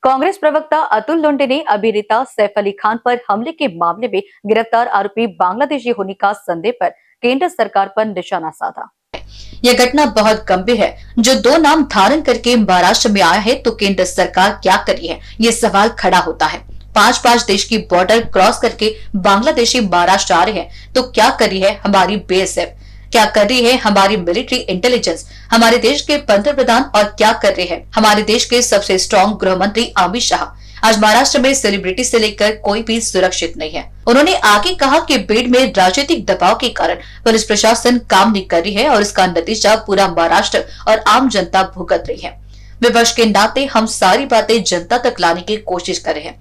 कांग्रेस प्रवक्ता अतुल लोंढे ने अभिनेता सैफ अली खान पर हमले के मामले में गिरफ्तार आरोपी बांग्लादेशी होने का संदेह पर केंद्र सरकार पर निशाना साधा। यह घटना बहुत गंभीर है। जो दो नाम धारण करके महाराष्ट्र में आया है, तो केंद्र सरकार क्या कर रही है, ये सवाल खड़ा होता है। 5 देश की बॉर्डर क्रॉस करके बांग्लादेशी महाराष्ट्र आ रहे हैं, तो क्या कर रही है हमारी बीएसएफ, क्या कर रही है हमारी मिलिट्री इंटेलिजेंस, हमारे देश के पंतप्रधान, और क्या कर रहे हैं हमारे देश के सबसे स्ट्रॉन्ग गृह मंत्री अमित शाह। आज महाराष्ट्र में सेलिब्रिटी से लेकर कोई भी सुरक्षित नहीं है। उन्होंने आगे कहा कि भीड़ में राजनीतिक दबाव के कारण पुलिस प्रशासन काम नहीं कर रही है और इसका नतीजा पूरा महाराष्ट्र और आम जनता भुगत रही है। विपक्ष के नाते हम सारी बातें जनता तक लाने की कोशिश कर रहे हैं।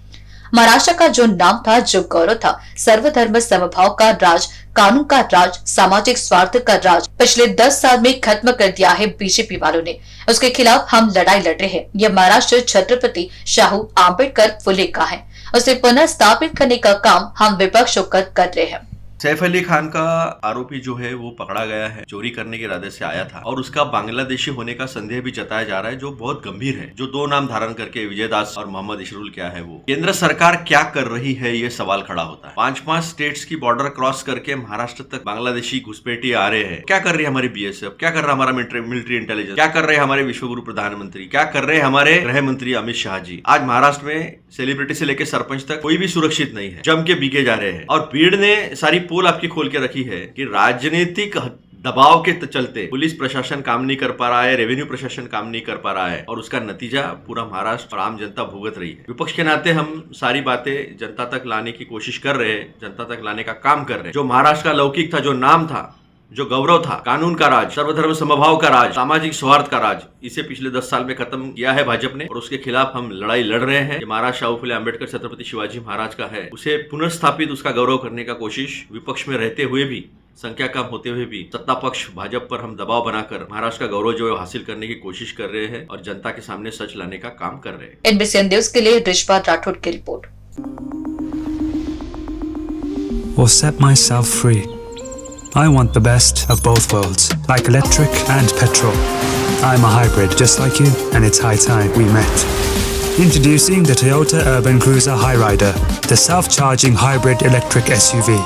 महाराष्ट्र का जो नाम था, जो गौरव था, सर्वधर्म समभाव का राज, कानून का राज, सामाजिक स्वार्थ का राज पिछले 10 साल में खत्म कर दिया है बीजेपी वालों ने। उसके खिलाफ हम लड़ाई लड़ रहे हैं। यह महाराष्ट्र छत्रपति शाहू आम्बेडकर फुले का है। उसे पुनः स्थापित करने का काम हम विपक्ष होकर कर रहे हैं। सैफ अली खान का आरोपी जो है वो पकड़ा गया है, चोरी करने के इरादे से आया था और उसका बांग्लादेशी होने का संदेह भी जताया जा रहा है, जो बहुत गंभीर है। जो दो नाम धारण करके विजय दास और मोहम्मद इशरुल क्या है वो, केंद्र सरकार क्या कर रही है, ये सवाल खड़ा होता है। 5 स्टेट्स की बॉर्डर क्रॉस करके महाराष्ट्र तक बांग्लादेशी घुसपैठी आ रहे हैं। क्या कर रही है हमारी बीएसएफ, क्या कर रहा हमारा मिलिट्री इंटेलिजेंस, क्या कर रहे हैं हमारे विश्वगुरु प्रधानमंत्री, क्या कर रहे हैं हमारे गृह मंत्री अमित शाह जी। आज महाराष्ट्र में सेलिब्रिटी से लेकर सरपंच तक कोई भी सुरक्षित नहीं है, जम के बीके जा रहे हैं। और भीड़ ने सारी पोल आपकी खोल के रखी है कि राजनीतिक दबाव के चलते पुलिस प्रशासन काम नहीं कर पा रहा है, रेवेन्यू प्रशासन काम नहीं कर पा रहा है और उसका नतीजा पूरा महाराष्ट्र और आम जनता भुगत रही है। विपक्ष के नाते हम सारी बातें जनता तक लाने की कोशिश कर रहे हैं, जनता तक लाने का काम कर रहे हैं। जो महाराष्ट्र का लौकिक था, जो नाम था, जो गौरव था, कानून का राज, सर्वधर्म समभाव का राज, सामाजिक सौहार्द का राज, इसे पिछले 10 साल में खत्म किया है भाजपा ने और उसके खिलाफ हम लड़ाई लड़ रहे हैं। महाराज शाहू फुले आम्बेडकर छत्रपति शिवाजी महाराज का है, उसे पुनर्स्थापित, उसका गौरव करने का कोशिश विपक्ष में रहते हुए भी, संख्या कम होते हुए भी सत्ता पक्ष भाजपा पर हम दबाव बनाकर महाराष्ट्र का गौरव जो है हासिल करने की कोशिश कर रहे हैं और जनता के सामने सच लाने का काम कर रहे हैं। NBC न्यूज के लिए रिश्पा राठौड़ की report. Or set myself free. I want the best of both worlds, like electric and petrol. I'm a hybrid just like you, and it's high time we met. Introducing the Toyota Urban Cruiser Hyryder, the self-charging hybrid electric SUV.